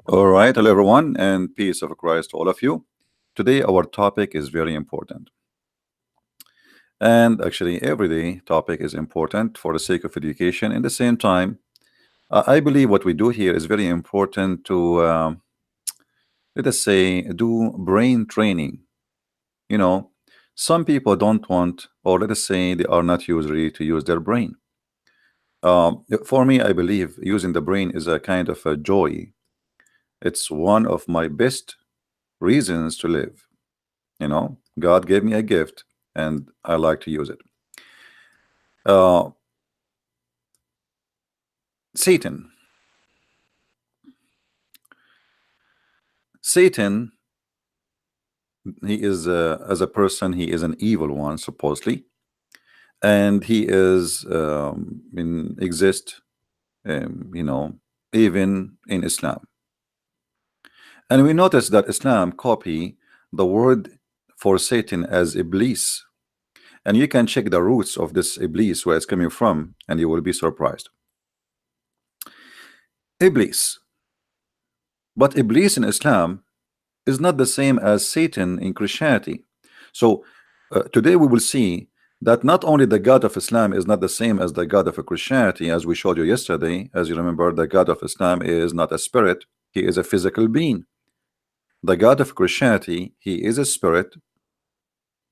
All right, hello everyone, and peace of Christ to all of you. Today, our topic is very important, and actually, everyday topic is important for the sake of education. In the same time, I believe what we do here is very important to, let us say, do brain training. You know, some people don't want, or let us say, they are not used really to use their brain. For me, I believe using the brain is a kind of a joy. It's one of my best reasons to live. God gave me a gift and I like to use it. uh, Satan. Satan, he is as a person, he is an evil one supposedly, and he is in exist, even in Islam. And we notice that Islam copy the word for Satan as Iblis, and you can check the roots of this Iblis where it's coming from and you will be surprised. Iblis. But Iblis in Islam is not the same as Satan in Christianity. So today we will see that not only the God of Islam is not the same as the God of Christianity, as we showed you yesterday. As you remember, the God of Islam is not a spirit, he is a physical being. The God of Christianity, he is a spirit,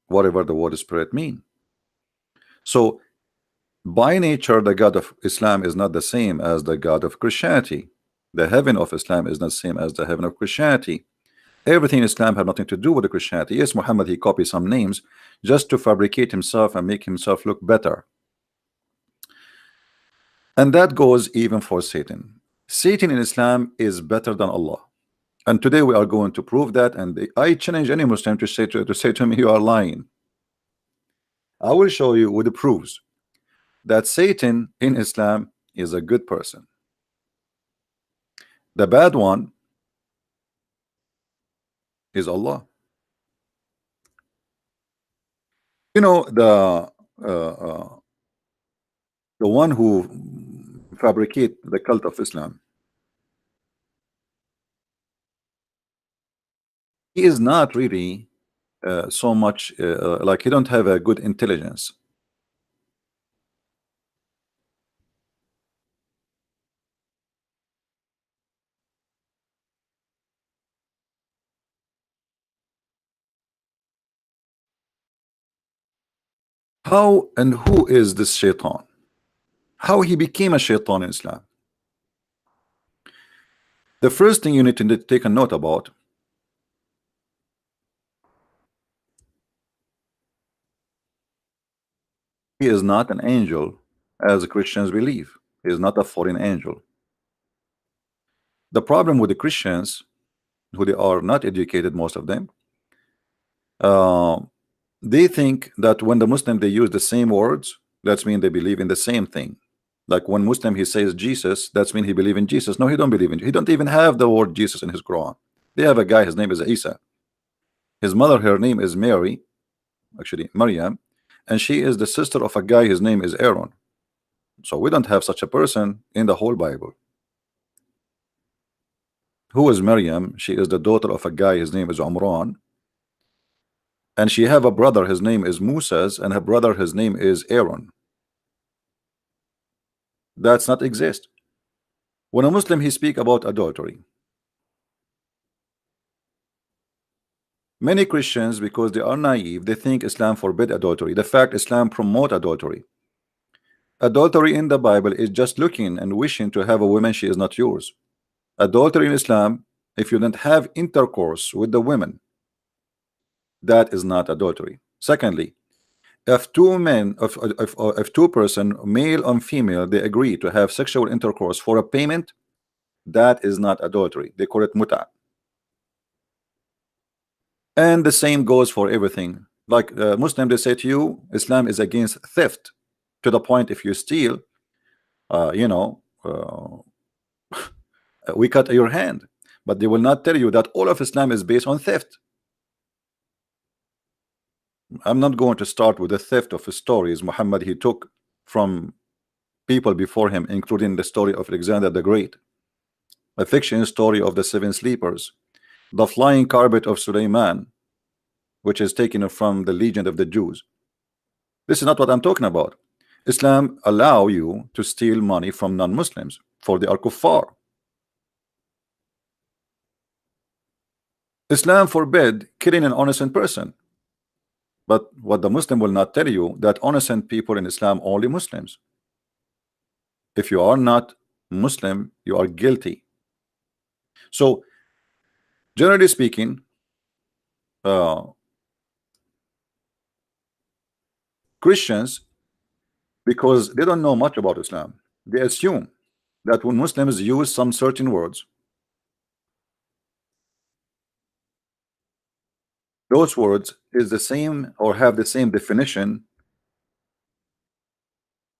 whatever the word spirit mean. So by nature, the God of Islam is not the same as the God of Christianity. The heaven of Islam is not the same as the heaven of Christianity. Everything in Islam had nothing to do with the Christianity. Yes, Muhammad, he copied some names just to fabricate himself and make himself look better. And that goes even for Satan. Satan in Islam is better than Allah. And today we are going to prove that. And I challenge any Muslim to say to me, you are lying. I will show you with the proofs that Satan in Islam is a good person. The bad one is Allah. You know, the one who fabricate the cult of Islam, he is not really so much like he don't have a good intelligence. How and who is this shaitan? How he became a shaitan in Islam? The first thing you need to take a note about, he is not an angel as Christians believe. He is not a fallen angel. The problem with the Christians, who they are not educated, most of them, uh, they think that when the Muslim they use the same words, that's mean they believe in the same thing. Like when Muslim he says Jesus, that's mean he believe in Jesus. No, he don't believe in. He don't even have the word Jesus in his Quran. They have a guy, his name is Isa. His mother, her name is Mary, actually Maryam, and she is the sister of a guy, his name is Aaron. So we don't have such a person in the whole Bible. Who is Maryam? She is the daughter of a guy, his name is Umran, and she have a brother, his name is Moses, and her brother, his name is Aaron. That's not exist. When a Muslim he speak about adultery, many Christians, because they are naive, they think Islam forbid adultery. The fact Islam promote adultery. Adultery in the Bible is just looking and wishing to have a woman she is not yours. Adultery in Islam, if you don't have intercourse with the women, that is not adultery. Secondly, if two men, if two person, male and female, they agree to have sexual intercourse for a payment, that is not adultery. They call it muta. And the same goes for everything. Like Muslim, they say to you, Islam is against theft, to the point if you steal, we cut your hand. But they will not tell you that all of Islam is based on theft. I'm not going to start with the theft of stories Muhammad he took from people before him, including the story of Alexander the Great, a fiction story of the seven sleepers, the flying carpet of Suleiman, which is taken from the legend of the Jews. This is not what I'm talking about. Islam allow you to steal money from non-Muslims, for they are kuffar. Islam forbid killing an innocent person. But what the Muslim will not tell you, that innocent people in Islam only Muslims. If you are not Muslim, you are guilty. So generally speaking, Christians, because they don't know much about Islam, they assume that when Muslims use some certain words, those words is the same or have the same definition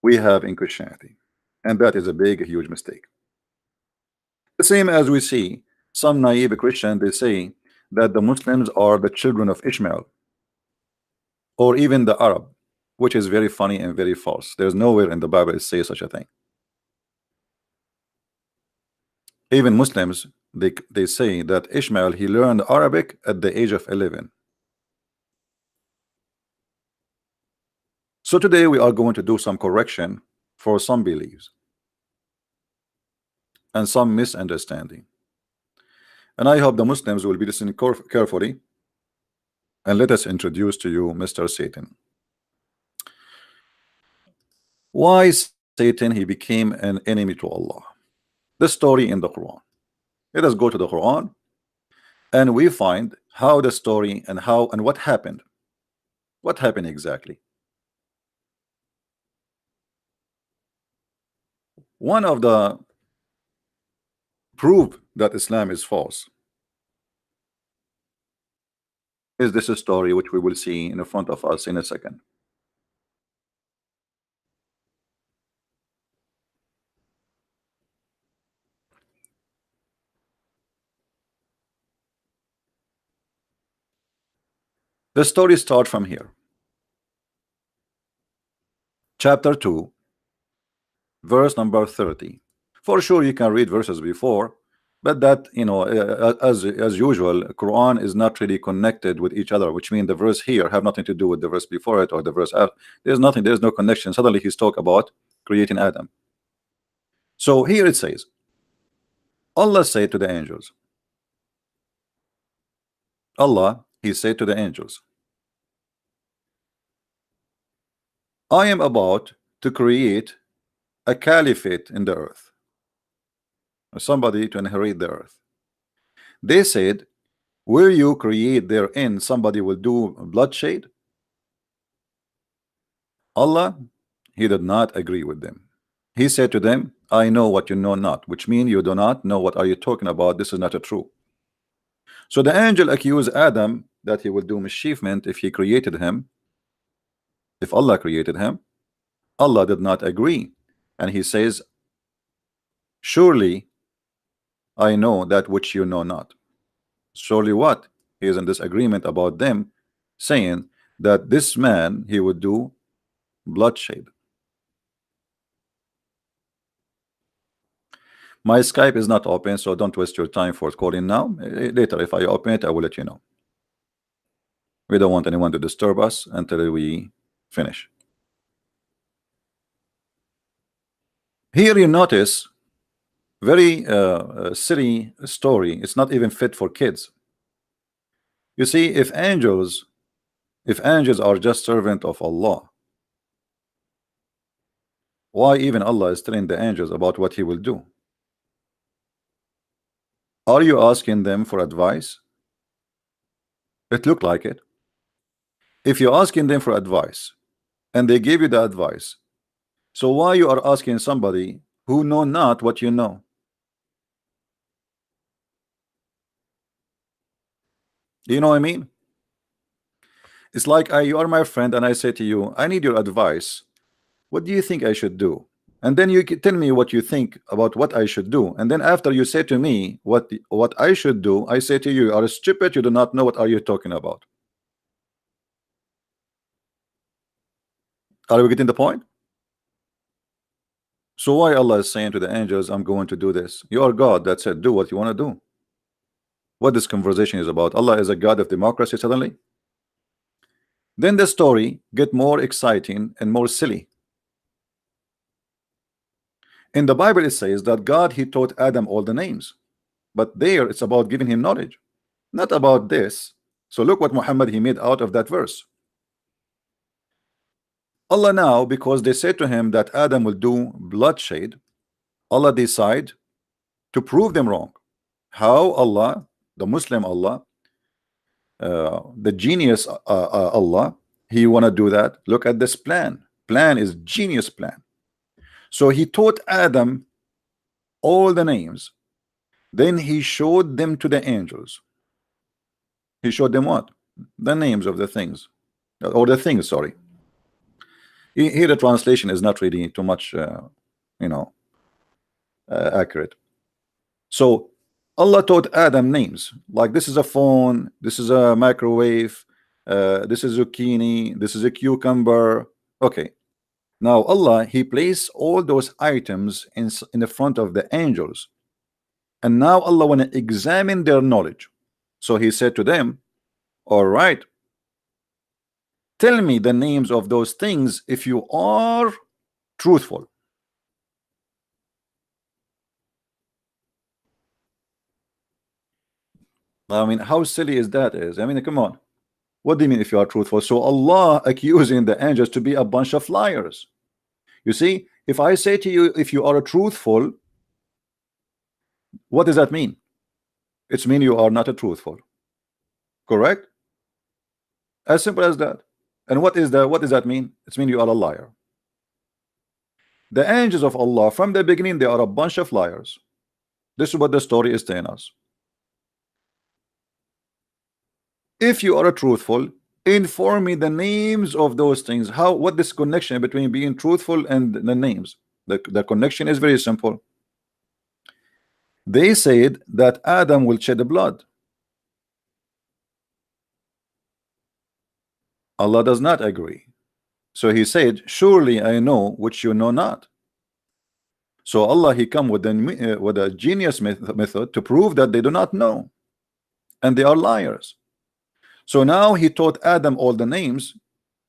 we have in Christianity, and that is a big, huge mistake. The same as we see some naive Christian, they say that the Muslims are the children of Ishmael, or even the Arab, which is very funny and very false. There's nowhere in the Bible it says such a thing. Even Muslims, they say that Ishmael, he learned Arabic at the age of 11. So today we are going to do some correction for some beliefs and some misunderstanding, and I hope the Muslims will be listening carefully. And let us introduce to you Mr. Satan. Why Satan he became an enemy to Allah? The story in the Quran. Let us go to the Quran and we find how the story and how and what happened. What happened exactly? One of the proof that Islam is false is this story, which we will see in front of us in a second. The story starts from here. Chapter 2, verse number 30. For sure you can read verses before, but that, you know, as usual, Quran is not really connected with each other, which means the verse here have nothing to do with the verse before it or the verse after. There's nothing, there's no connection. Suddenly he's talking about creating Adam. So here it says, Allah said to the angels, Allah, he said to the angels, I am about to create a caliphate in the earth, somebody to inherit the earth. They said, will you create therein somebody will do bloodshed? Allah, he did not agree with them. He said to them, I know what you know not, which means you do not know what are you talking about. This is not a true. So the angel accused Adam that he will do mischievement if he created him, if Allah created him. Allah did not agree, and he says, surely I know that which you know not. Surely what? He is in disagreement about them, saying that this man he would do bloodshed. My Skype is not open, so don't waste your time for calling now. Later, if I open it, I will let you know. We don't want anyone to disturb us until we finish. Here you notice very silly story. It's not even fit for kids. You see, if angels are just servant of Allah, why even Allah is telling the angels about what he will do? Are you asking them for advice? It looked like it. If you're asking them for advice and they give you the advice, so why you are asking somebody who know not what you know? Do you know what I mean? It's like you are my friend and I say to you, I need your advice. What do you think I should do? And then you tell me what you think about what I should do. And then after you say to me what I should do, I say to you, you are stupid, you do not know what are you talking about. Are we getting the point? So why Allah is saying to the angels, I'm going to do this? You are God. That's it. Do what you want to do. What this conversation is about. Allah is a God of democracy suddenly. Then the story get more exciting and more silly. In the Bible it says that God he taught Adam all the names, but there it's about giving him knowledge, not about this. So look what Muhammad he made out of that verse. Allah now, because they said to him that Adam will do bloodshed, Allah decide to prove them wrong. How? Allah, the Muslim Allah, the genius Allah, he wanna do that. Look at this plan is genius plan. So he taught Adam all the names, then he showed them to the angels. He showed them what? The names of the things, or the things, sorry. Here the translation is not really too much you know, accurate. So Allah taught Adam names, like this is a phone, this is a microwave, this is zucchini, this is a cucumber. Okay, now Allah he placed all those items in the front of the angels, and now Allah want to examine their knowledge. So he said to them, all right, tell me the names of those things if you are truthful. I mean, how silly is that? I mean, come on. What do you mean if you are truthful? So Allah accusing the angels to be a bunch of liars. You see, if I say to you, if you are truthful, what does that mean? It's mean you are not a truthful. Correct? As simple as that. And what does that mean? It's mean you are a liar. The angels of Allah from the beginning, they are a bunch of liars. This is what the story is telling us. If you are a truthful, inform me the names of those things. What this connection between being truthful and the names? The connection is very simple. They said that Adam will shed blood. Allah does not agree. So he said, surely I know which you know not. So Allah he come with a genius method to prove that they do not know, and they are liars. So now he taught Adam all the names,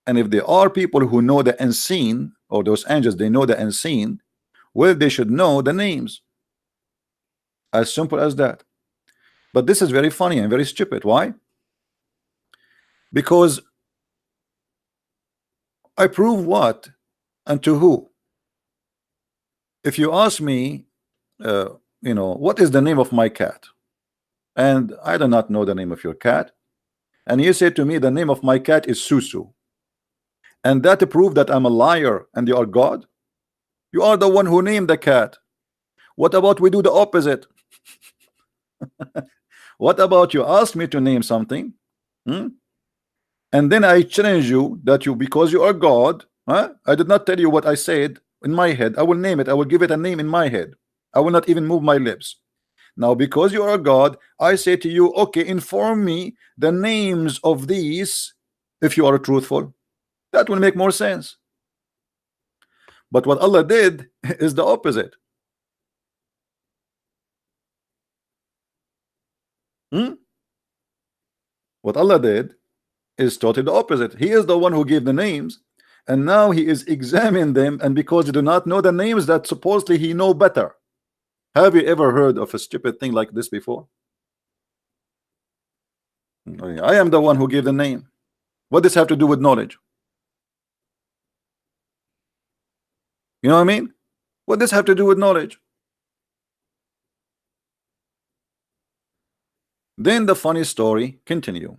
and if there are people who know the unseen, or those angels they know the unseen, well, they should know the names. As simple as that. But this is very funny and very stupid. Why? Because I prove what and to who? If you ask me, you know, what is the name of my cat, and I do not know the name of your cat, and you say to me the name of my cat is Susu, and that prove that I'm a liar and you are God? You are the one who named the cat. What about we do the opposite? What about you ask me to name something, and then I challenge you that because you are God, I did not tell you what I said in my head. I will name it. I will give it a name in my head. I will not even move my lips. Now because you are God, I say to you, okay, inform me the names of these if you are truthful. That will make more sense. But what Allah did is the opposite. What Allah did is totally the opposite. He is the one who gave the names, and now he is examining them, and because they do not know the names that supposedly he know better. Have you ever heard of a stupid thing like this before? I am the one who gave the name. What does this have to do with knowledge? You know what I mean? What does this have to do with knowledge? Then the funny story continue.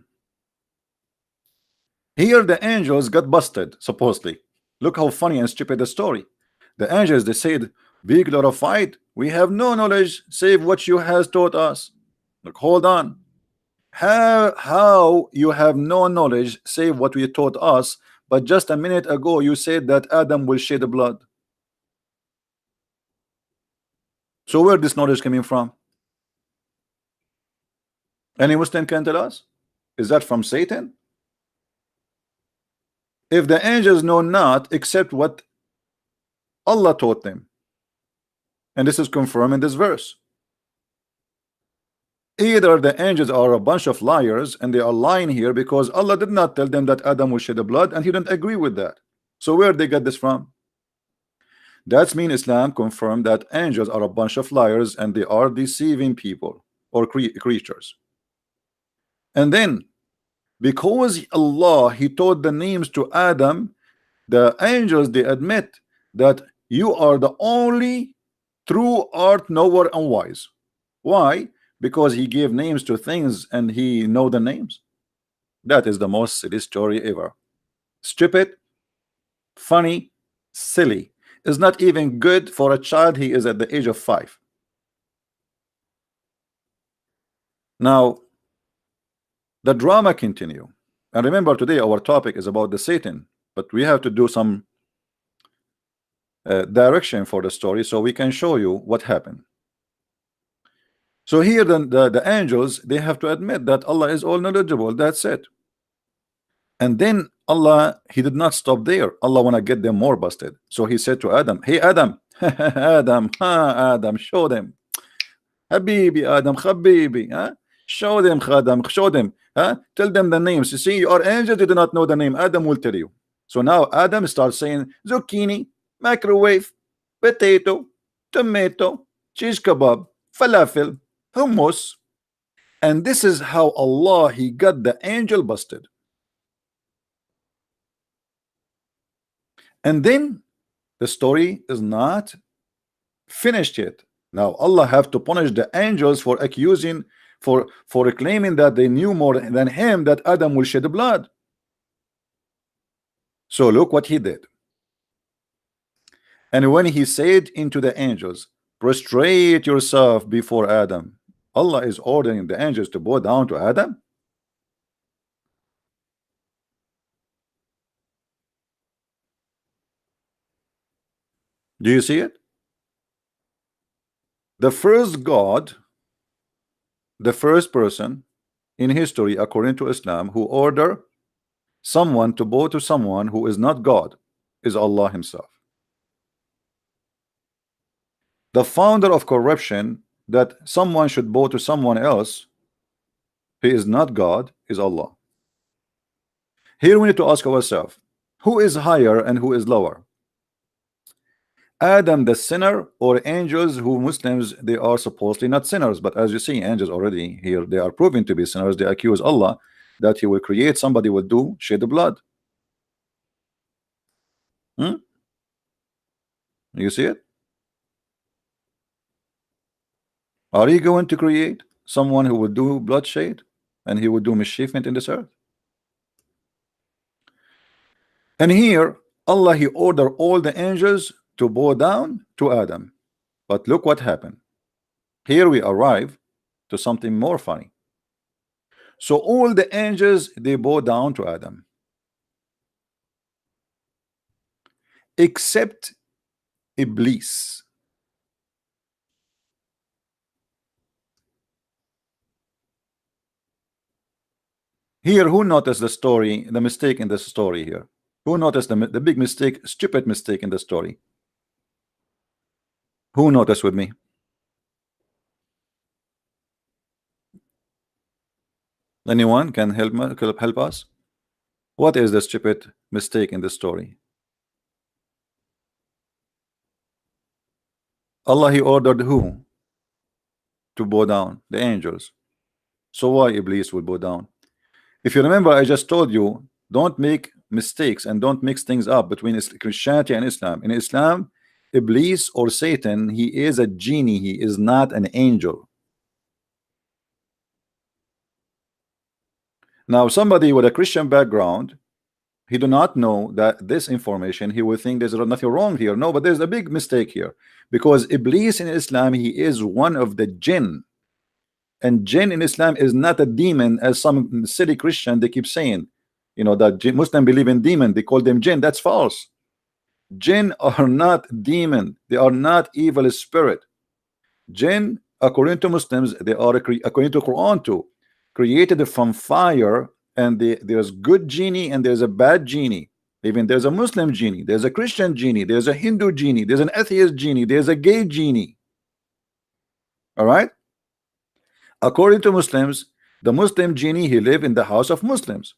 Here the angels got busted, supposedly. Look how funny and stupid the story. The angels, they said, be glorified. We have no knowledge save what you has taught us. Look, hold on. How you have no knowledge save what we taught us, but just a minute ago you said that Adam will shed blood. So where this knowledge coming from? Any Muslim can tell us? Is that from Satan? If the angels know not except what Allah taught them, And this is confirmed in this verse. Either the angels are a bunch of liars and they are lying here because Allah did not tell them that Adam will shed the blood, and he didn't agree with that. So where they get this from? That's mean Islam confirmed that angels are a bunch of liars and they are deceiving people or creatures. And then because Allah, he taught the names to Adam, the angels, they admit that you are the only true art knower and wise. Why? Because he gave names to things and he know the names. That is the most silly story ever. Stupid, funny, silly. Is not even good for a child. He is at the age of 5. Now the drama continue. And remember, today our topic is about the Satan, but we have to do some direction for the story so we can show you what happened. So here the angels, they have to admit that Allah is all knowledgeable. That's it. And then Allah, he did not stop there. Allah wanna get them more busted. So he said to Adam, hey Adam, Adam, show them. Habibi Adam, Habibi, huh? Show them, Khadam, show them, huh? Tell them the names. You see, you are angels, you do not know the name. Adam will tell you. So now Adam starts saying zucchini, microwave, potato, tomato, cheese kebab, falafel, hummus. And this is how Allah, he got the angel busted. And then the story is not finished yet. Now Allah have to punish the angels for accusing, for claiming that they knew more than him, that Adam will shed blood. So look what he did. And when he said into the angels, prostrate yourself before Adam, Allah is ordering the angels to bow down to Adam. Do you see it? The first God, the first person in history according to Islam who order someone to bow to someone who is not God is Allah himself. The founder of corruption, that someone should bow to someone else who is not God, is Allah. Here we need to ask ourselves, who is higher and who is lower? Adam the sinner, or angels who Muslims, they are supposedly not sinners, but as you see, angels already here, they are proven to be sinners. They accuse Allah that he will create somebody will do shed the blood. You see it? Are you going to create someone who will do bloodshed and he will do mischievement in this earth? And here Allah, he ordered all the angels to bow down to Adam. But look what happened. Here we arrive to something more funny. So all the angels, they bow down to Adam, except Iblis. Here, who noticed the story, the mistake in this story here? Who noticed the big mistake, stupid mistake in the story? Who noticed with me? Anyone can help us? What is the stupid mistake in the story? Allah, he ordered who to bow down? The angels. So why Iblis will bow down? If you remember, I just told you, don't make mistakes and don't mix things up between Christianity and Islam. In Islam, Iblis or Satan, he is a genie, he is not an angel. Now somebody with a Christian background, he do not know that this information, he will think there's nothing wrong here. No, but there's a big mistake here, because Iblis in Islam, he is one of the jinn, and jinn in Islam is not a demon as some silly Christian they keep saying, you know, that Muslim believe in demon, they call them jinn. That's false. Jinn are not demon, they are not evil spirit. Jinn, according to Muslims, they are according to Quran too, created from fire, and there's good genie and there's a bad genie. Even there's a Muslim genie, there's a Christian genie, there's a Hindu genie, there's an atheist genie, there's a gay genie. All right. According to Muslims, the Muslim genie, he live in the house of Muslims.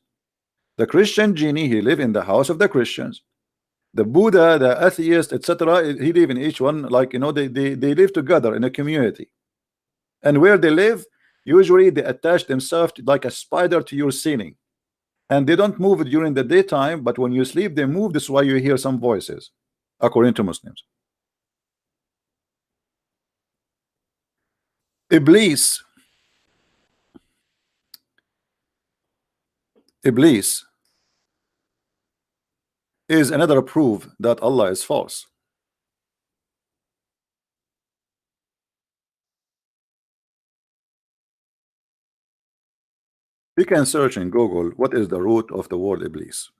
The Christian genie, he live in the house of the Christians. The Buddha, the atheist, etc., he live in each one, like, you know, they live together in a community. And where they live, usually they attach themselves to, like a spider, to your ceiling. And they don't move during the daytime, but when you sleep they move. This is why you hear some voices, according to Muslims. Iblis, Iblis is another proof that Allah is false. You can search in Google what is the root of the word Iblis,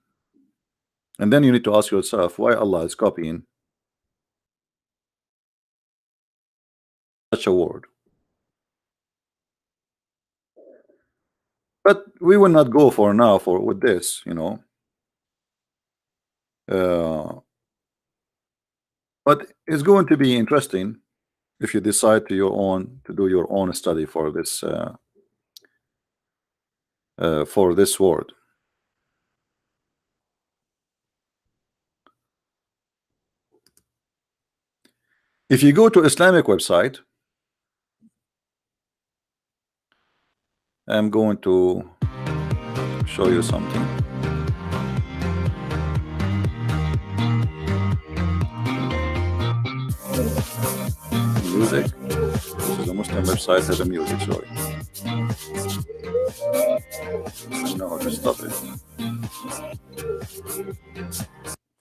and then you need to ask yourself why Allah is copying such a word. But we will not go for now for with this, you know. But it's going to be interesting if you decide to do your own study for this word. If you go to Islamic website, I'm going to show you something. Music. This is a Muslim website, has a music, sorry. I know how to stop it.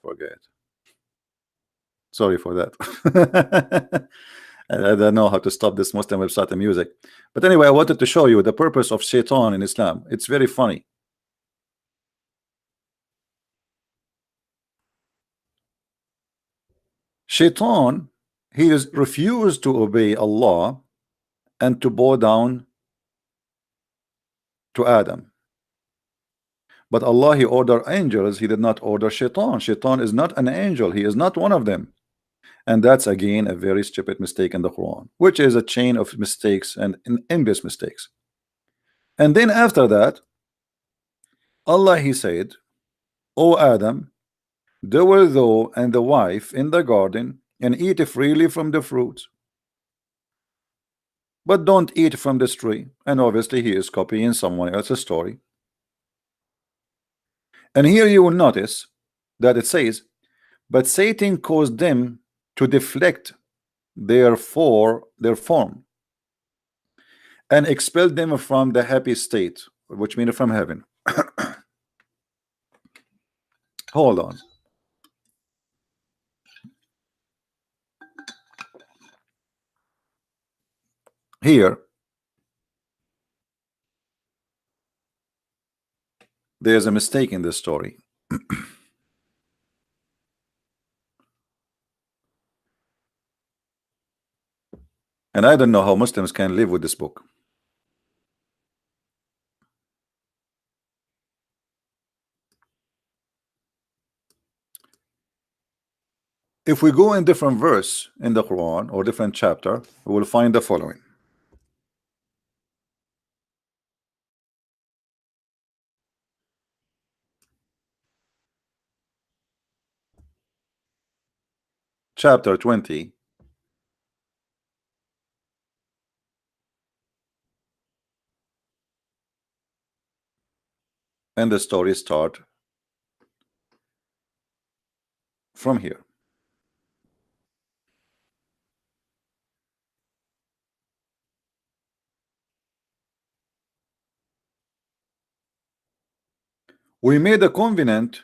Forget. Sorry for that. I don't know how to stop this Muslim website and music. But anyway, I wanted to show you the purpose of shaitan in Islam. It's very funny. Shaitan, he is refused to obey Allah and to bow down to Adam. But Allah, he ordered angels, he did not order shaitan. Shaitan is not an angel, he is not one of them. And that's again a very stupid mistake in the Quran, which is a chain of mistakes and endless mistakes. And then after that, Allah, he said, O Adam, dwell thou and the wife in the garden and eat freely from the fruit, but don't eat from this tree. And obviously he is copying someone else's story. And here you will notice that it says, but Satan caused them to deflect their form and expelled them from the happy state, which means from heaven. Hold on. Here, there's a mistake in this story. And I don't know how Muslims can live with this book. If we go in different verse in the Quran or different chapter, we will find the following. Chapter 20, and the story start from here. We made a covenant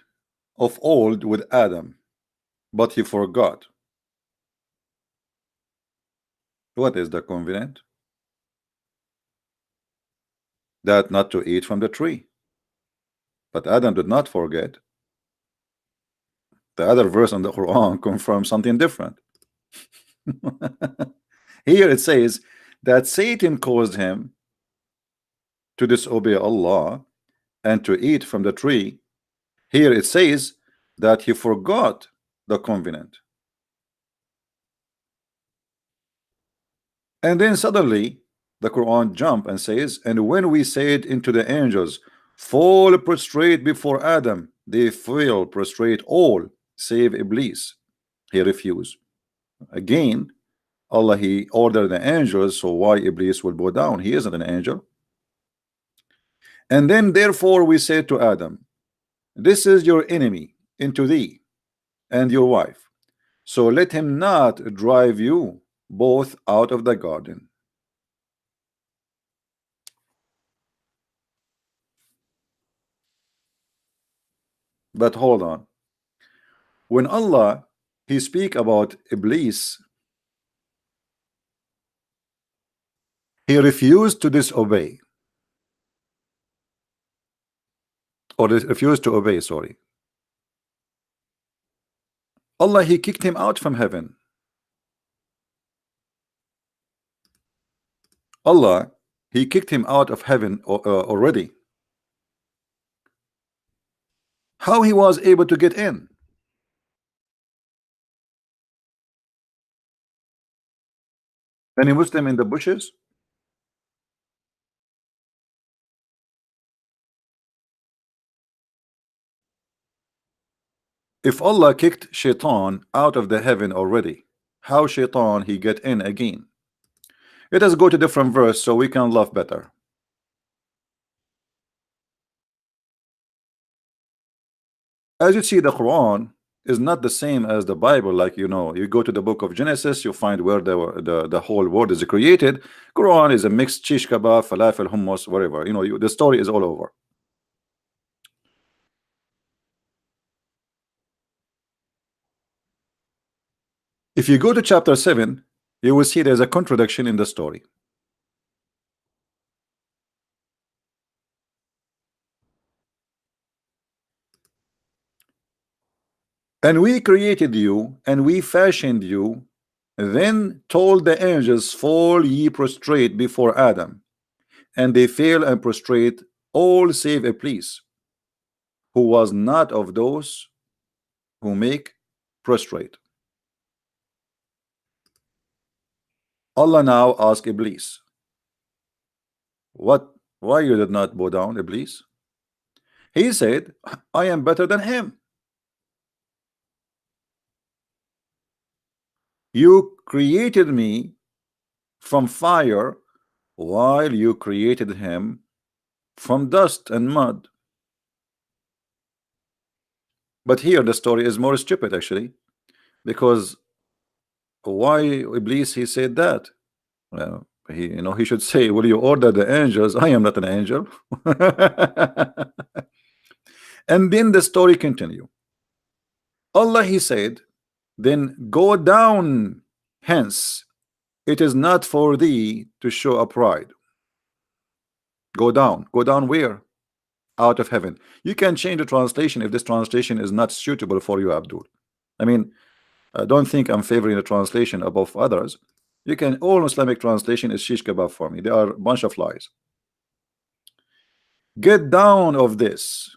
of old with Adam, but he forgot. What is the covenant? That not to eat from the tree. But Adam did not forget. The other verse in the Quran confirms something different. Here it says that Satan caused him to disobey Allah and to eat from the tree. Here it says that he forgot the covenant. And then suddenly the Quran jump and says, and when we said into the angels, fall prostrate before Adam, they fell prostrate all save Iblis. He refused. Again, Allah, he ordered the angels, so why Iblis will bow down? He isn't an angel. And then therefore we said to Adam, this is your enemy into thee and your wife, so let him not drive you both out of the garden. But hold on, when Allah he speak about Iblis, he refused to disobey, or refused to obey, sorry. Allah he kicked him out from heaven. Allah he kicked him out of heaven already. How he was able to get in? Any Muslim in the bushes? If Allah kicked Shaitan out of the heaven already, how Shaitan he get in again? Let us go to different verse so we can laugh better. As you see, the Quran is not the same as the Bible. Like, you know, you go to the book of Genesis, you find where the whole world is created. Quran is a mixed shish kebab, falafel, hummus, whatever. You know, the story is all over. If you go to chapter 7, you will see there's a contradiction in the story. And we created you, and we fashioned you, then told the angels, fall ye prostrate before Adam. And they fell and prostrate, all save Iblis, who was not of those who make prostrate. Allah now asked Iblis, what? Why you did not bow down, Iblis? He said, I am better than him. You created me from fire, while you created him from dust and mud. But here the story is more stupid actually, because why Iblis he said that? Well, he, you know, he should say, will you order the angels? I am not an angel. And then the story continue. Allah he said, then go down hence, it is not for thee to show a pride. Go down where? Out of heaven. You can change the translation if this translation is not suitable for you, Abdul. I mean, don't think I'm favoring the translation above others. You can, all Islamic translation is shish kebab for me. They are a bunch of lies. Get down of this.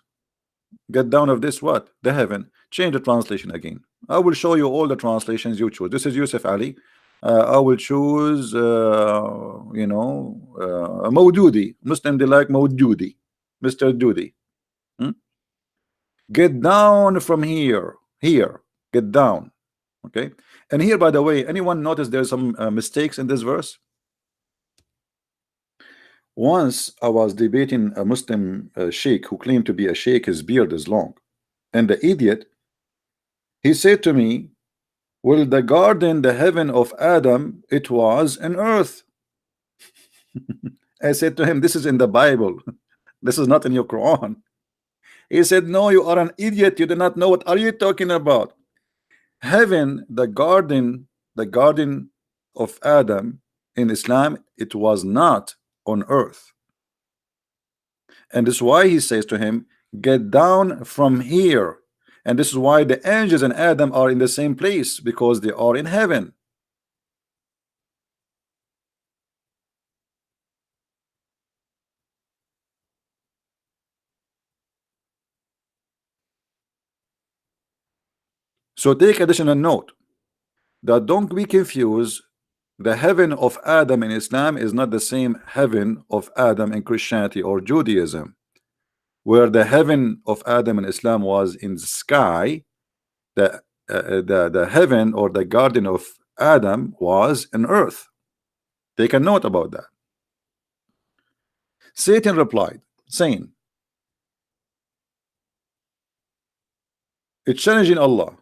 Get down of this what? The heaven. Change the translation again. I will show you all the translations you choose. This is Yusuf Ali. I will choose, you know, Maududi. Muslim, they like Maududi. Mr. Doody. Hmm? Get down from here. Here. Get down. Okay. And here, by the way, anyone notice there's some mistakes in this verse? Once I was debating a Muslim sheikh who claimed to be a sheikh, his beard is long. And the idiot, he said to me, well, the garden, the heaven of Adam, it was an earth. I said to him, this is in the Bible. This is not in your Quran. He said, no, you are an idiot. You do not know. What are you talking about? Heaven, the garden of Adam in Islam, it was not on earth. And this is why he says to him, get down from here. And this is why the angels and Adam are in the same place, because they are in heaven. So take additional note that don't be confused The heaven of Adam in Islam is not the same heaven of Adam in Christianity or Judaism, where the heaven of Adam in Islam was in the sky. The heaven or the garden of Adam was in earth. Take a note about that. Satan replied, saying, it's challenging Allah.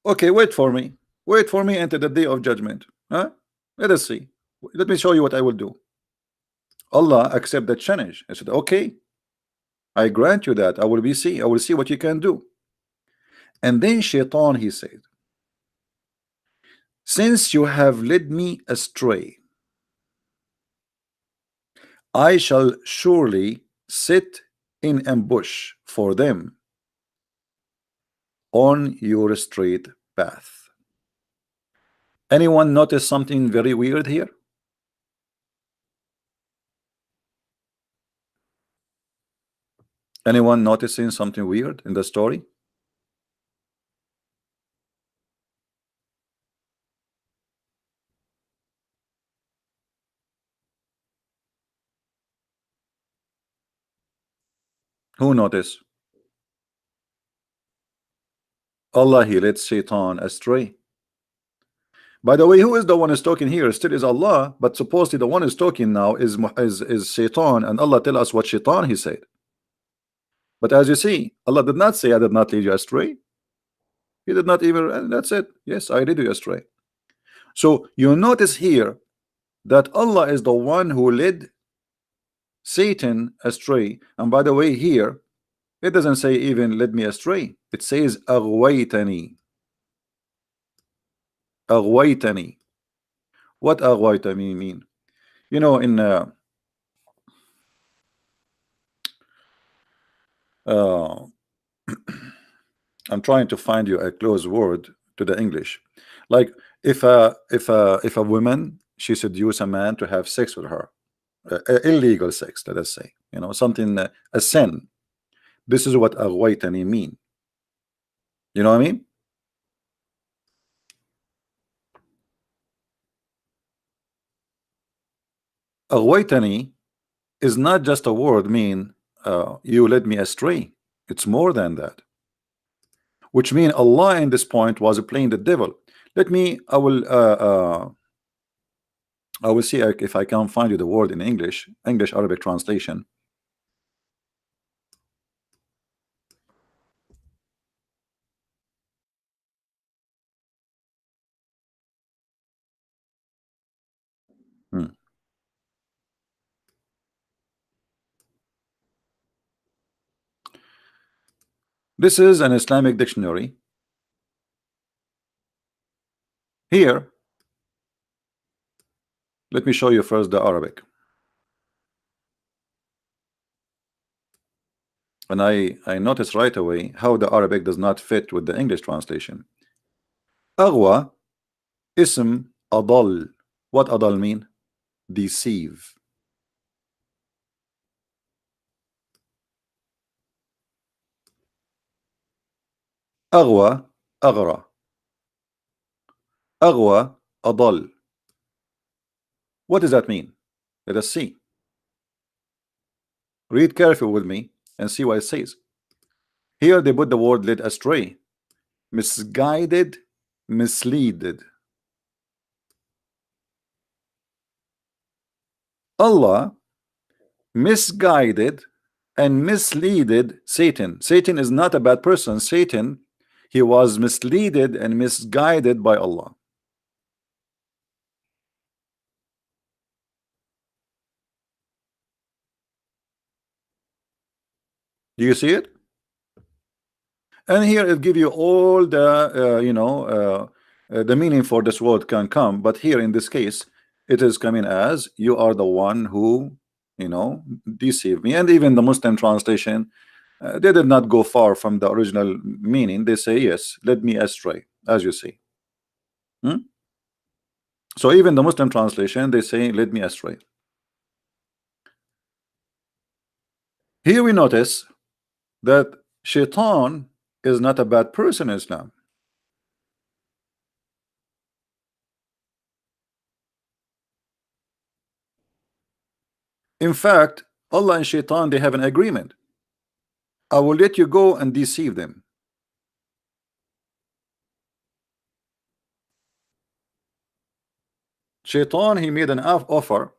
Okay, wait for me. Wait for me until the day of judgment. Huh? Let us see. Let me show you what I will do. Allah accept the challenge. I said, okay, I grant you that. I will see what you can do. And then Shaitan, he said, since you have led me astray, I shall surely sit in ambush for them on your straight path. Anyone notice something very weird here? Anyone noticing something weird in the story? Who noticed? Allah, he led Shaitan astray. By the way, who is the one who's talking here? Still is Allah, but supposedly the one who's talking now is Shaitan, and Allah tell us what Shaitan he said. But as you see, Allah did not say, I did not lead you astray. He did not even, and that's it. Yes, I led you astray. So you notice here that Allah is the one who led Satan astray. And by the way, here it doesn't say even led me astray. It says aghwaytani. Aghwaytani. What aghwaytani mean? You know, in I'm trying to find you a close word to the English. Like if a woman, she seduce a man to have sex with her, illegal sex, let us say, you know, something a sin. This is what aghwaytani mean. You know what I mean? Aghwaytani is not just a word mean you led me astray. It's more than that. Which mean Allah in this point was playing the devil. Let me, I will see if I can find you the word in English Arabic translation. This is an Islamic dictionary. Here, let me show you first the Arabic. And I noticed right away how the Arabic does not fit with the English translation. Aghwa, ism adal. What adal mean? Deceive. Aghwa, aghra. Aghwa, adal. What does that mean? Let us see. Read carefully with me and see what it says. Here they put the word led astray, misguided, misleaded. Allah misguided and misleaded Satan. Satan is not a bad person. Satan, he was misleaded and misguided by Allah. Do you see it? And here it give you all the the meaning for this word can come, but here in this case it is coming as you are the one who deceived me. And even the Muslim translation, they did not go far from the original meaning. They say yes, led me astray, as you see. So even the Muslim translation, they say led me astray. Here we notice that Shaitan is not a bad person in Islam. In fact, Allah and Shaitan, they have an agreement. I will let you go and deceive them. Shaitan, he made an offer,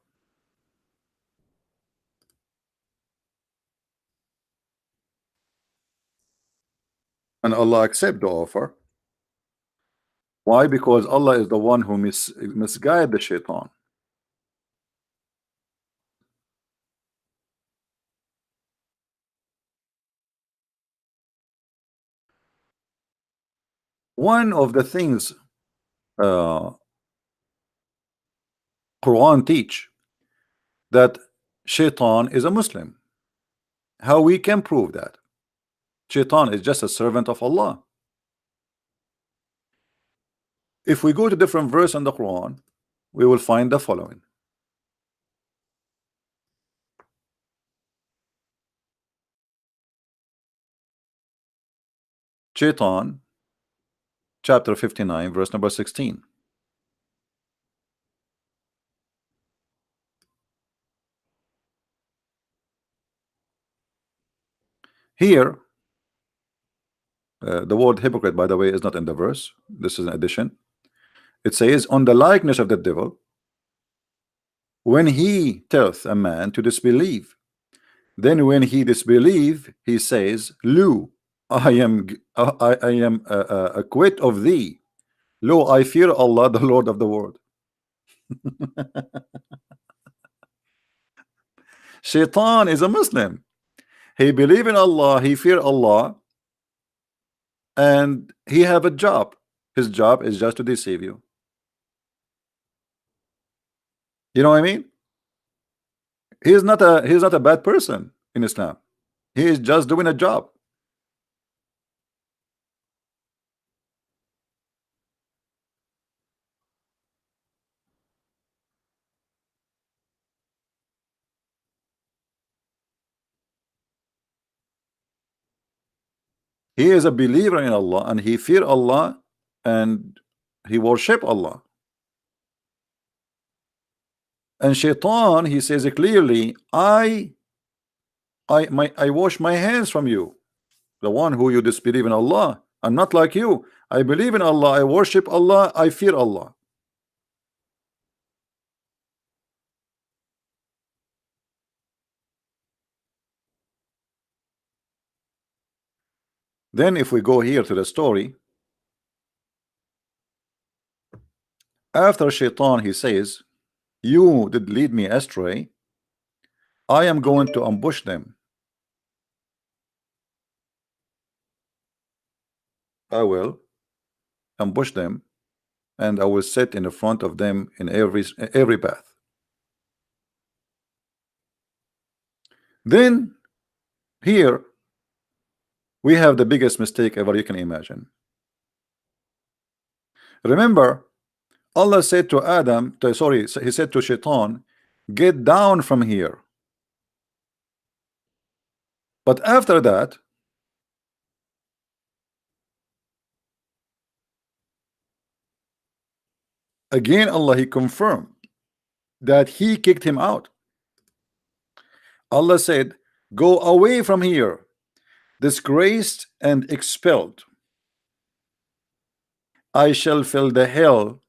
and Allah accept the offer. Why? Because Allah is the one who misguide the Shaitan. One of the things uh, Quran teach that Shaitan is a Muslim. How we can prove that? Shaitan is just a servant of Allah. If we go to different verse in the Quran, we will find the following. Shaitan, chapter 59, verse number 16. Here, the word hypocrite, by the way, is not in the verse. This is an addition. It says, on the likeness of the devil, when he telleth a man to disbelieve, then when he disbelieve, he says, Lo, I am acquit of thee. Lo, I fear Allah, the Lord of the world. Shaitan is a Muslim. He believe in Allah, he fear Allah, and he have a job. His job is just to deceive you. You know what I mean? He is not a bad person in Islam. He is just doing a job. He is a believer in Allah and he fear Allah and he worship Allah. And Shaitan, he says clearly, I wash my hands from you, the one who you disbelieve in Allah. I'm not like you. I believe in Allah, I worship Allah, I fear Allah. Then if we go here to the story, after Shaitan, he says, you did lead me astray, I am going to ambush them. I will ambush them and I will sit in the front of them in every path. Then here we have the biggest mistake ever you can imagine. Remember, Allah said to Adam, he said to Shaitan, get down from here. But after that, again Allah, he confirmed that he kicked him out. Allah said, go away from here, disgraced and expelled. I shall fill the hell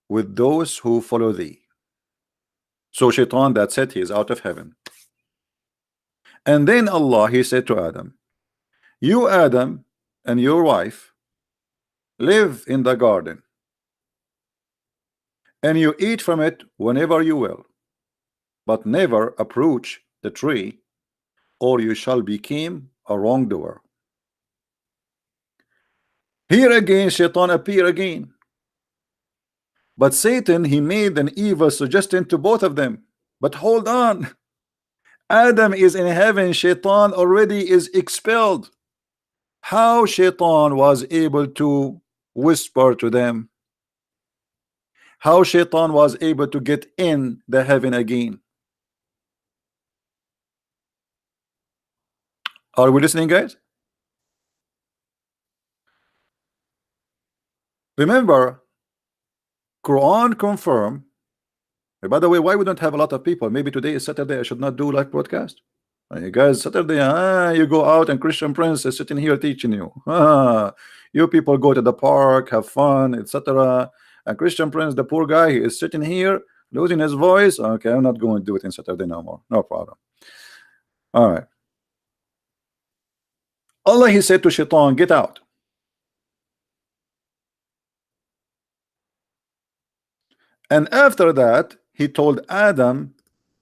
with those who follow thee. So Shaitan, that's it, he is out of heaven. And then Allah, he said to Adam, you Adam and your wife live in the garden and you eat from it whenever you will, but never approach the tree or you shall become a wrongdoer. Here again Shaitan appear again, but Satan, he made an evil suggestion to both of them. But hold on, Adam is in heaven, Shaitan already is expelled. How Shaitan was able to whisper to them? How Shaitan was able to get in the heaven again? Are we listening, guys? Remember, Quran confirm. By the way, why we don't have a lot of people? Maybe today is Saturday. I should not do live broadcast. You guys, Saturday, you go out and Christian Prince is sitting here teaching you. You people go to the park, have fun, etc. And Christian Prince, the poor guy, he is sitting here losing his voice. Okay, I'm not going to do it in Saturday no more. No problem. All right. Allah, he said to Shaitan, get out. And after that, he told Adam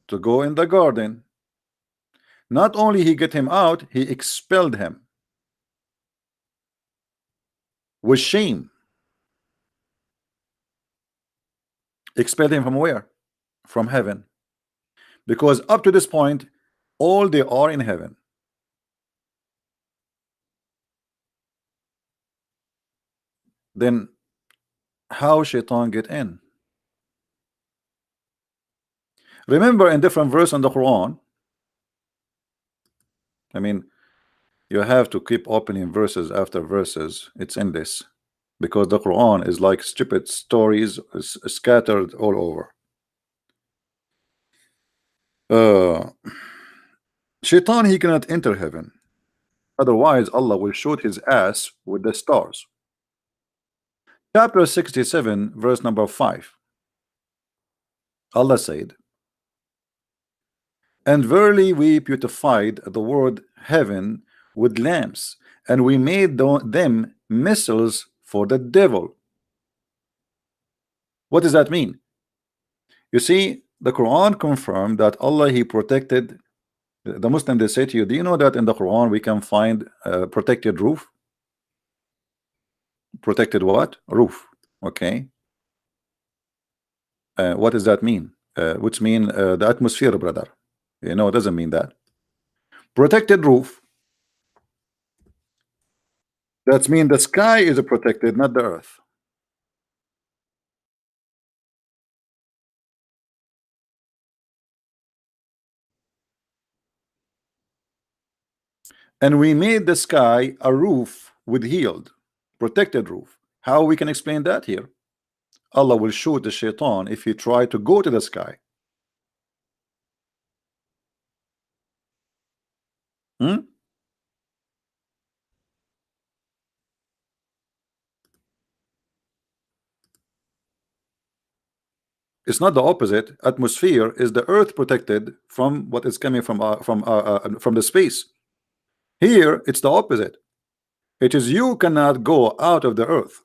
to go in the garden. Not only he get him out, he expelled him with shame. Expelled him from where? From heaven. Because up to this point, all they are in heaven. Then how Shaitan get in? Remember, in different verse in the Quran, I mean, you have to keep opening verses after verses. It's in this because the Quran is like stupid stories scattered all over. Shaitan, he cannot enter heaven, otherwise Allah will shoot his ass with the stars. Chapter 67 verse number 5, Allah said, and verily we beautified the word heaven with lamps, and we made them missiles for the devil. What does that mean? You see, the Quran confirmed that Allah, he protected the Muslim. They say to you, do you know that in the Quran we can find protected roof? Protected what? Roof. Okay. What does that mean? Which mean the atmosphere, brother. You know, it doesn't mean that. Protected roof. That means the sky is protected, not the earth. And we made the sky a roof with healed, protected roof. How we can explain that here? Allah will shoot the shaitan if he try to go to the sky. It's not the opposite. Atmosphere is the earth protected from what is coming from the space. Here it's the opposite. It is you cannot go out of the earth.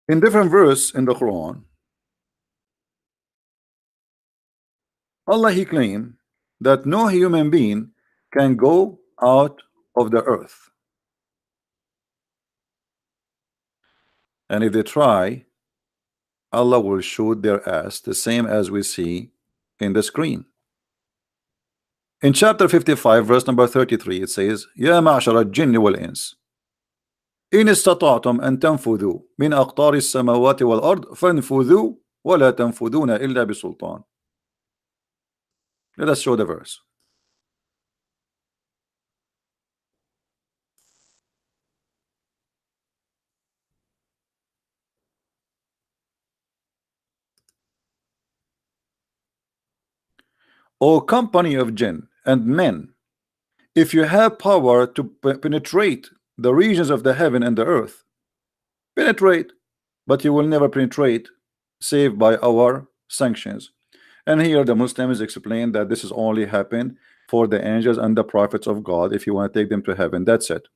In different verse in the Quran, Allah, he claimed that no human being can go out of the earth, and if they try, Allah will shoot their ass, the same as we see in the screen. In chapter 55 verse number 33, it says, يا معشر الجن والإنس إن استطعتم أن تنفذوا من أقطار السماوات والأرض فانفذوا ولا تنفذون إلا بسلطان. Let us show the verse. O company of jinn and men, if you have power to penetrate the regions of the heaven and the earth, penetrate, but you will never penetrate save by our sanctions. And here the Muslims explain that this is only happened for the angels and the prophets of God. If you want to take them to heaven, that's it.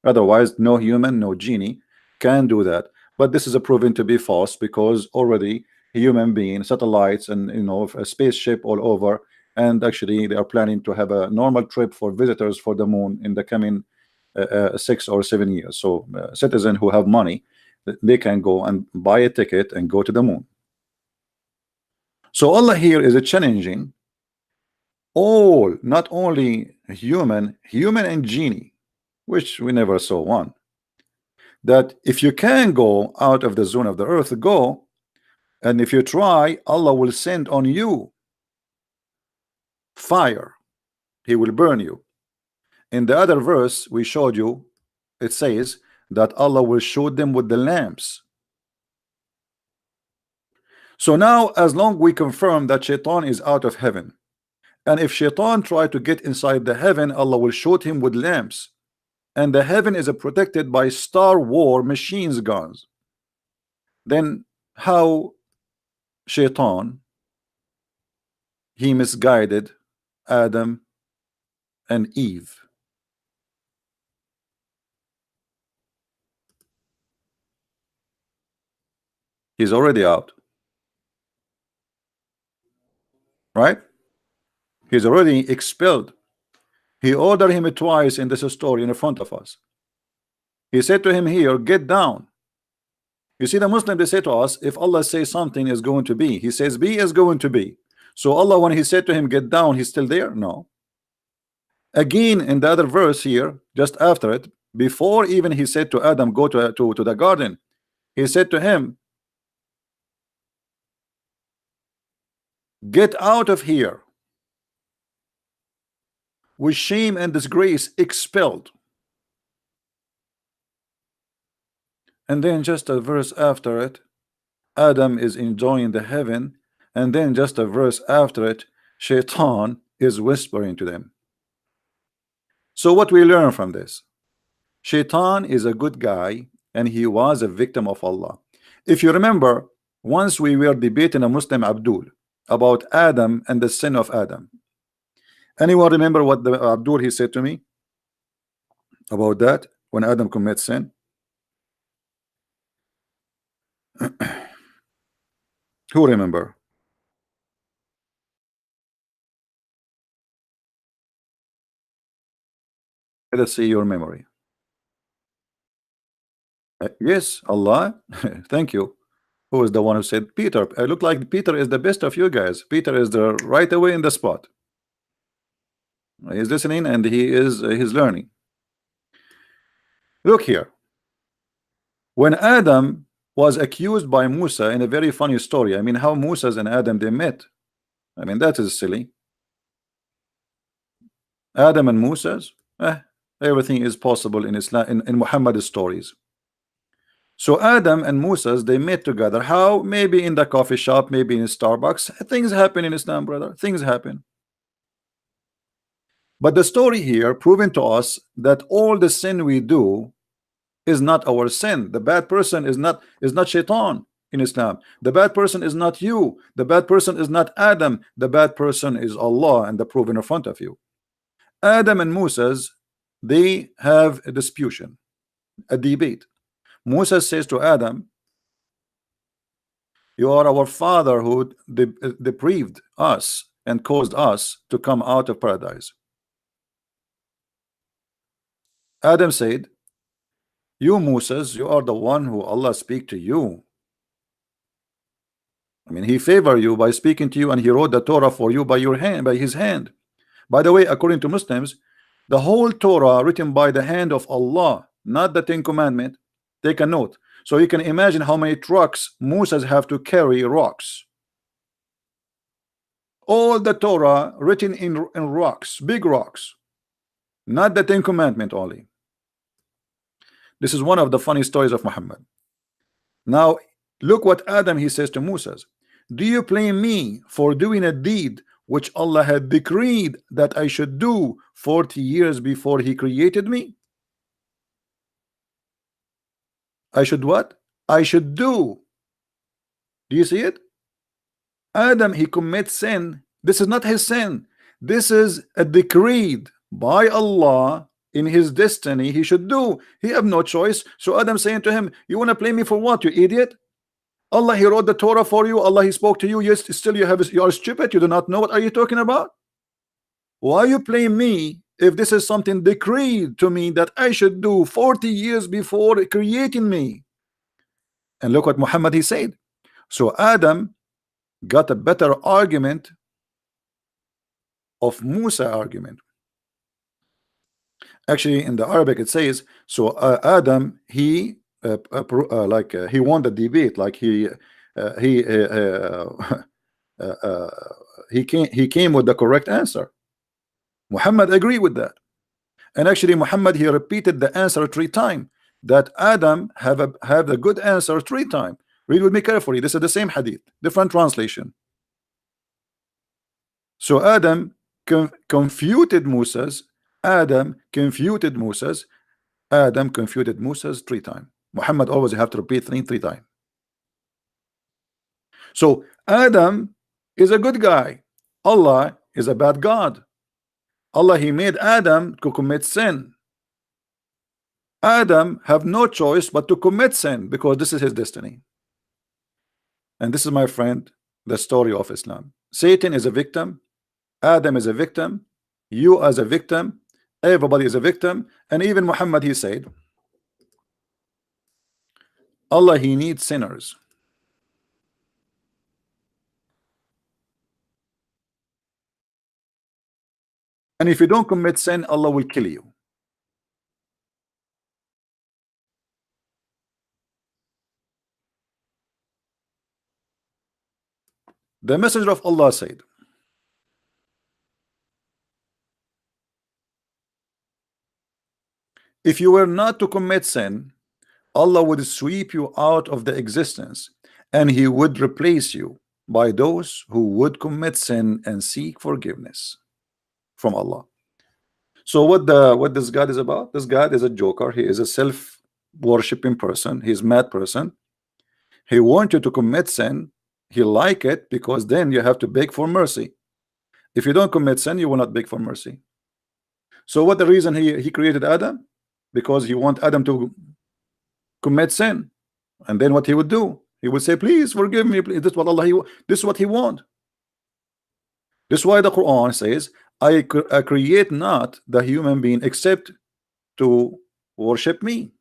Otherwise, no human, no genie can do that. But this is proven to be false because already human being, satellites, and a spaceship all over, and actually they are planning to have a normal trip for visitors for the moon in the coming 6 or 7 years. So citizens who have money, they can go and buy a ticket and go to the moon. So Allah here is challenging all, not only human and genie, which we never saw one, that if you can go out of the zone of the earth, go, and if you try, Allah will send on you fire. He will burn you. in the other verse we showed you, it says that Allah will shoot them with the lamps. So now, as long we confirm that Shaitan is out of heaven, and if Shaitan try to get inside the heaven, Allah will shoot him with lamps, and the heaven is protected by Star War machines guns, then how Shaitan he misguided Adam and Eve? He's already out, right? He's already expelled. He ordered him twice in this story in front of us. He said to him here, get down. You see, the Muslim, they say to us, if Allah says something is going to be, he says be is going to be. So Allah, when he said to him get down, he's still there? No. Again, in the other verse here, just after it, before even he said to Adam go to the garden, he said to him, get out of here, with shame and disgrace, expelled. And then just a verse after it, Adam is enjoying the heaven, and then just a verse after it, Shaitan is whispering to them. So what we learn from this, Shaitan is a good guy, and he was a victim of Allah. If you remember, once we were debating a Muslim Abdul about Adam and the sin of Adam. Anyone remember what the Abdul he said to me about that when Adam commits sin? Who remember? Let's see your memory. Yes, Allah. Thank you. Who is the one who said Peter? I look like Peter is the best of you guys. Peter is the right away in the spot. He's listening and he is he's learning. Look here. When Adam was accused by Musa in a very funny story, I mean, how Moses and Adam they met. I mean, that is silly. Adam and Moses, everything is possible in Islam, in Muhammad's stories. So Adam and Moses they met together. How? Maybe in the coffee shop, maybe in Starbucks. Things happen in Islam, brother. Things happen. But the story here proving to us that all the sin we do is not our sin. The bad person is not Shaitan in Islam. The bad person is not you. The bad person is not Adam. The bad person is Allah, and the proof in front of you. Adam and Moses, they have a disputation, a debate. Moses says to Adam, you are our father who deprived us and caused us to come out of paradise. Adam said, you Moses, you are the one who Allah speak to you. I mean, he favored you by speaking to you, and he wrote the Torah for you by your hand, by his hand. By the way, according to Muslims, the whole Torah written by the hand of Allah, not the Ten Commandments. Take a note. So you can imagine how many trucks Moses have to carry rocks. All the Torah written in rocks, big rocks, not the Ten Commandments only. This is one of the funny stories of Muhammad. Now look what Adam he says to Moses. Do you blame me for doing a deed which Allah had decreed that I should do 40 years before he created me? I should what? I should do. Do you see it? Adam he commits sin. This is not his sin. This is a decreed by Allah in his destiny he should do. He have no choice. So Adam saying to him, you want to blame me for what, you idiot? Allah he wrote the Torah for you. Allah he spoke to you. Yes, still you are stupid. You do not know what are you talking about? Why you blame me if this is something decreed to me that I should do 40 years before creating me? And look what Muhammad he said. So Adam got a better argument of Musa argument. Actually in the Arabic it says, so Adam he he won the debate, like he came with the correct answer. Muhammad agreed with that. And actually Muhammad, he repeated the answer 3 times, that Adam have a good answer 3 times. Read with me carefully. This is the same hadith, different translation. So Adam confuted Moses. Adam confuted Moses. Adam confuted Moses 3 times. Muhammad always have to repeat three times. So Adam is a good guy. Allah is a bad God. Allah, he made Adam to commit sin. Adam have no choice but to commit sin because this is his destiny. And this is, my friend, the story of Islam. Satan is a victim. Adam is a victim. You as a victim. Everybody is a victim. And even Muhammad, he said, Allah, he needs sinners. And if you don't commit sin, Allah will kill you. The messenger of Allah said, if you were not to commit sin, Allah would sweep you out of the existence, and he would replace you by those who would commit sin and seek forgiveness from Allah. So what this God is about? This God is a joker. He is a self-worshipping person. He's a mad person. He wants you to commit sin. He like it because then you have to beg for mercy. If you don't commit sin, you will not beg for mercy. So what the reason he created Adam? Because he want Adam to commit sin. And then what he would do? He would say, please forgive me. Please. This is what this is what he want. This is why the Quran says, I create not the human being except to worship me.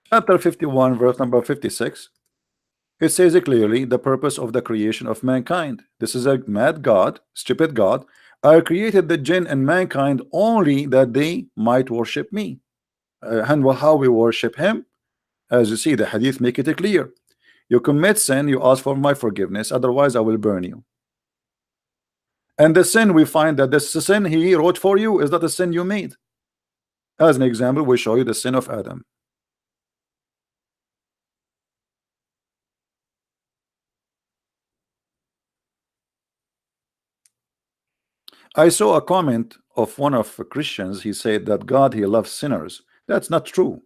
Chapter 51, verse number 56. It says it clearly, the purpose of the creation of mankind. This is a mad God, stupid God. I created the jinn and mankind only that they might worship me. And how we worship him? As you see, the hadith make it clear. You commit sin, you ask for my forgiveness, otherwise I will burn you. And the sin, we find that this sin he wrote for you is not the sin you made. As an example, we show you the sin of Adam. I saw a comment of one of the Christians. He said that God, he loves sinners. That's not true.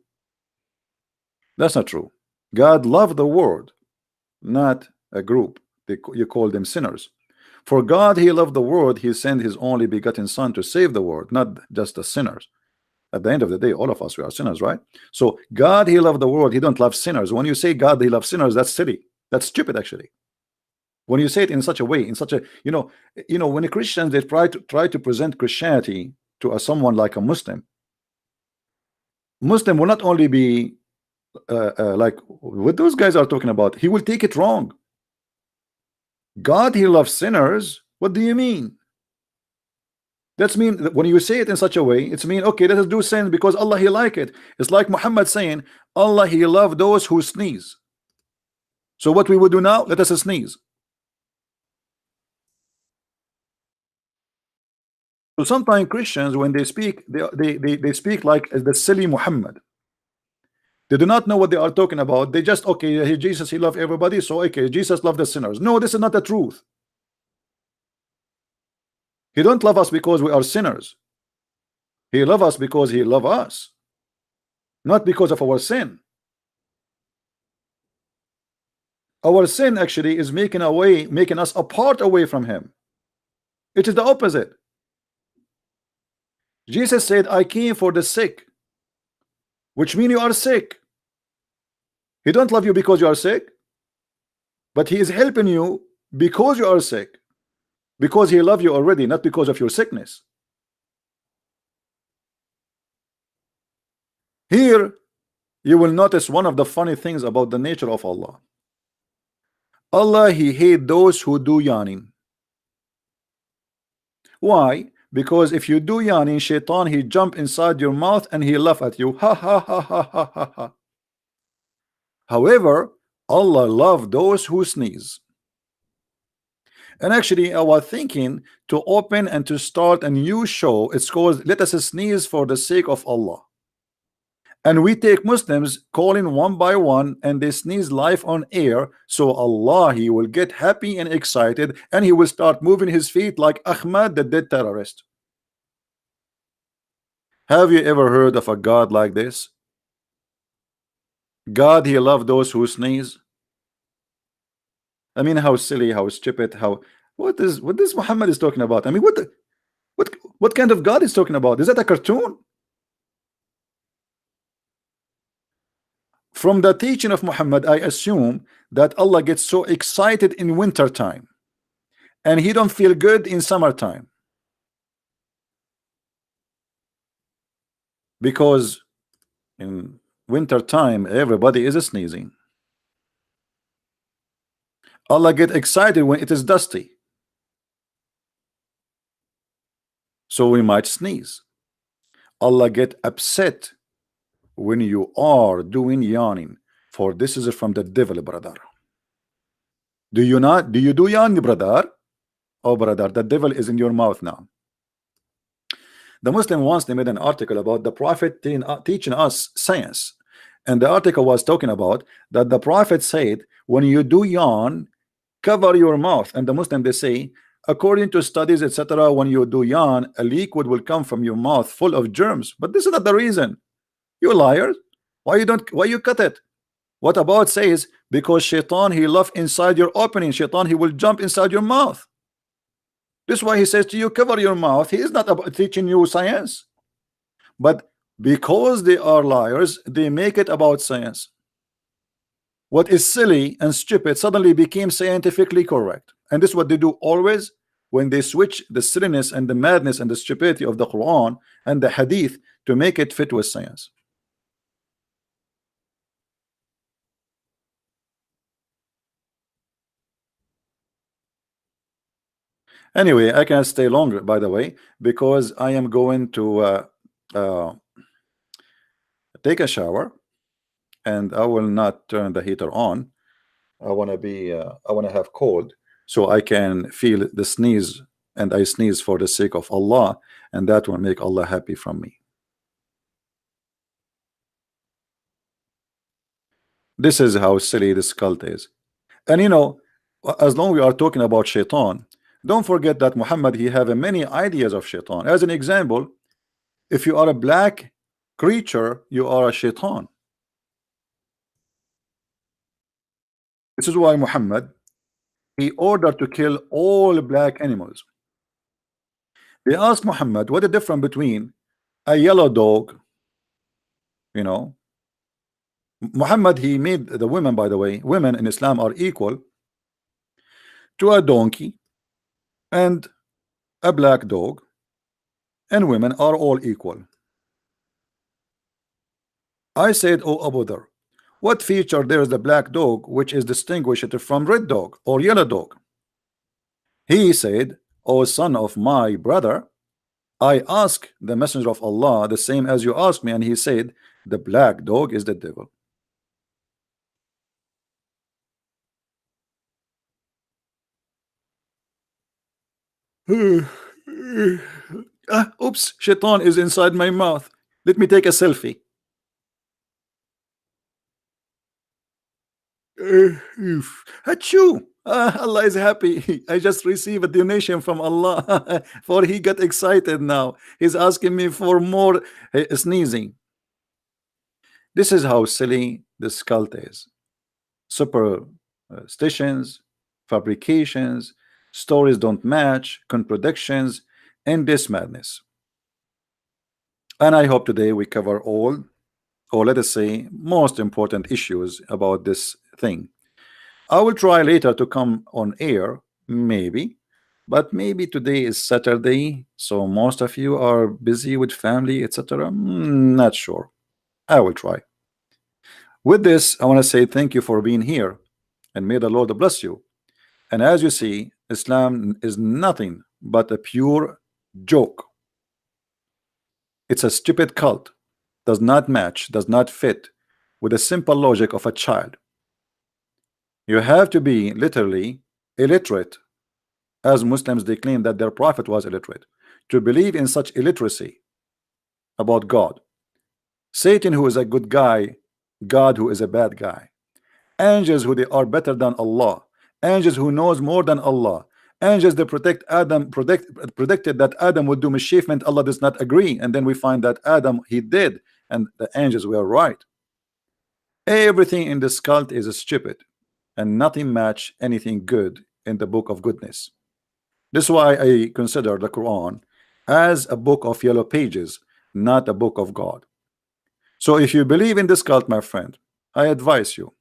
That's not true. God loved the world, not a group. You call them sinners. For God, he loved the world. He sent his only begotten son to save the world, not just the sinners. At the end of the day, all of us, we are sinners, right? So God, he loved the world. He don't love sinners. When you say God, he loves sinners, that's silly. That's stupid, actually. When you say it in such a way, in such a, when the Christians, they try to present Christianity to someone like a Muslim will not only be like what those guys are talking about. He will take it wrong. God, he loves sinners. What do you mean? That's mean that when you say it in such a way, it's mean, okay, let us do sin because Allah, he like it. It's like Muhammad saying, Allah, he love those who sneeze. So what we would do now, let us sneeze. So sometimes Christians, when they speak, they speak like the silly Muhammad. They do not know what they are talking about. They just, okay, Jesus, he loved everybody, so okay, Jesus loved the sinners. No, this is not the truth. He don't love us because we are sinners. He loves us because he loves us, not because of our sin. Our sin actually is making us apart away from him. It is the opposite. Jesus said, I came for the sick, which means you are sick. He don't love you because you are sick, but he is helping you because you are sick, because he loves you already, not because of your sickness. Here you will notice one of the funny things about the nature of Allah. Allah, he hates those who do yawning. Why? because if you do yawning, shaitan, he jump inside your mouth and he laugh at you. Ha ha ha ha ha ha ha. However, Allah love those who sneeze. And actually, I was thinking to open and to start a new show. It's called Let Us Sneeze for the Sake of Allah. And we take Muslims calling one by one and they sneeze live on air. So Allah, he will get happy and excited and he will start moving his feet like Ahmad, the dead terrorist. Have you ever heard of a God like this? God, he loved those who sneeze. I mean, how silly, how stupid, how what this Muhammad is talking about? I mean, what kind of God is talking about? Is that a cartoon? From the teaching of Muhammad, I assume that Allah gets so excited in winter time and he don't feel good in summertime, because in winter time everybody is sneezing. Allah get excited when it is dusty, so we might sneeze. Allah get upset when you are doing yawning, for this is from the devil, brother. Do you not? Do you do yawning, brother? Oh, brother, the devil is in your mouth now. The Muslim once, they made an article about the Prophet teaching us science, and the article was talking about that the Prophet said when you do yawn, cover your mouth. And the Muslim, they say, according to studies, etc., when you do yawn, a liquid will come from your mouth full of germs. But this is not the reason. You liars. Why you cut it? What about says because shaitan, he love inside your opening. Shaitan, he will jump inside your mouth. This is why he says to you, cover your mouth. He is not about teaching you science, but because they are liars, they make it about science. What is silly and stupid suddenly became scientifically correct, and this is what they do always when they switch the silliness and the madness and the stupidity of the Quran and the Hadith to make it fit with science. Anyway, I can't stay longer, by the way, because I am going to take a shower, and I will not turn the heater on. I want to have cold so I can feel the sneeze, and I sneeze for the sake of Allah, and that will make Allah happy from me. This is how silly this cult is. And you know, as long as we are talking about shaitan, don't forget that Muhammad, he have many ideas of shaitan. As an example, if you are a black creature, you are a shaitan. This is why Muhammad, he ordered to kill all black animals. They asked Muhammad, what the difference between a yellow dog, you know, Muhammad, he made the women, by the way, women in Islam are equal to a donkey and a black dog, and women are all equal. I said, oh Abu Dhar, what feature there is the black dog which is distinguished from red dog or yellow dog? He said, O son of my brother, I ask the messenger of Allah the same as you asked me, and he said the black dog is the devil. Oops, shaitan is inside my mouth. Let me take a selfie. Achoo! Allah is happy. I just received a donation from Allah for he got excited now. He's asking me for more sneezing. This is how silly this cult is. Superstitions, fabrications, stories don't match, contradictions, and this madness. And I hope today we cover all, or let us say most important issues about this thing. I will try later to come on air, maybe, but maybe today is Saturday, so most of you are busy with family, etc. Not sure. I will try. With this, I want to say thank you for being here, and may the Lord bless you. And as you see, Islam is nothing but a pure joke. It's a stupid cult. Does not match, does not fit with the simple logic of a child. You have to be literally illiterate, as Muslims they claim that their prophet was illiterate, to believe in such illiteracy about God. Satan, who is a good guy, God, who is a bad guy. Angels, who they are better than Allah. Angels who knows more than Allah. Angels that protect Adam, predicted that Adam would do mischievement. Allah does not agree, and then we find that Adam he did, and the angels were right. Everything in this cult is stupid, and nothing match anything good in the book of goodness. This is why I consider the Quran as a book of yellow pages, not a book of God. So if you believe in this cult, my friend, I advise you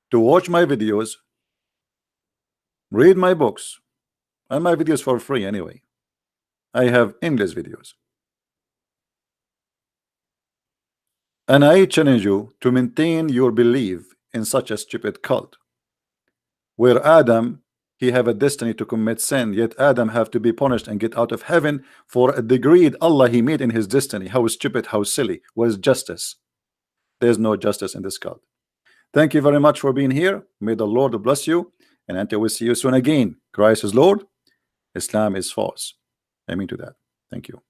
to watch my videos, read my books, and my videos for free anyway. I have endless videos. And I challenge you to maintain your belief in such a stupid cult, where Adam, he have a destiny to commit sin, yet Adam have to be punished and get out of heaven for a degree Allah he made in his destiny. How stupid, how silly. What is justice? There's no justice in this cult. Thank you very much for being here. May the Lord bless you, and until we see you soon again. Christ is Lord, Islam is false. Amen to that. Thank you.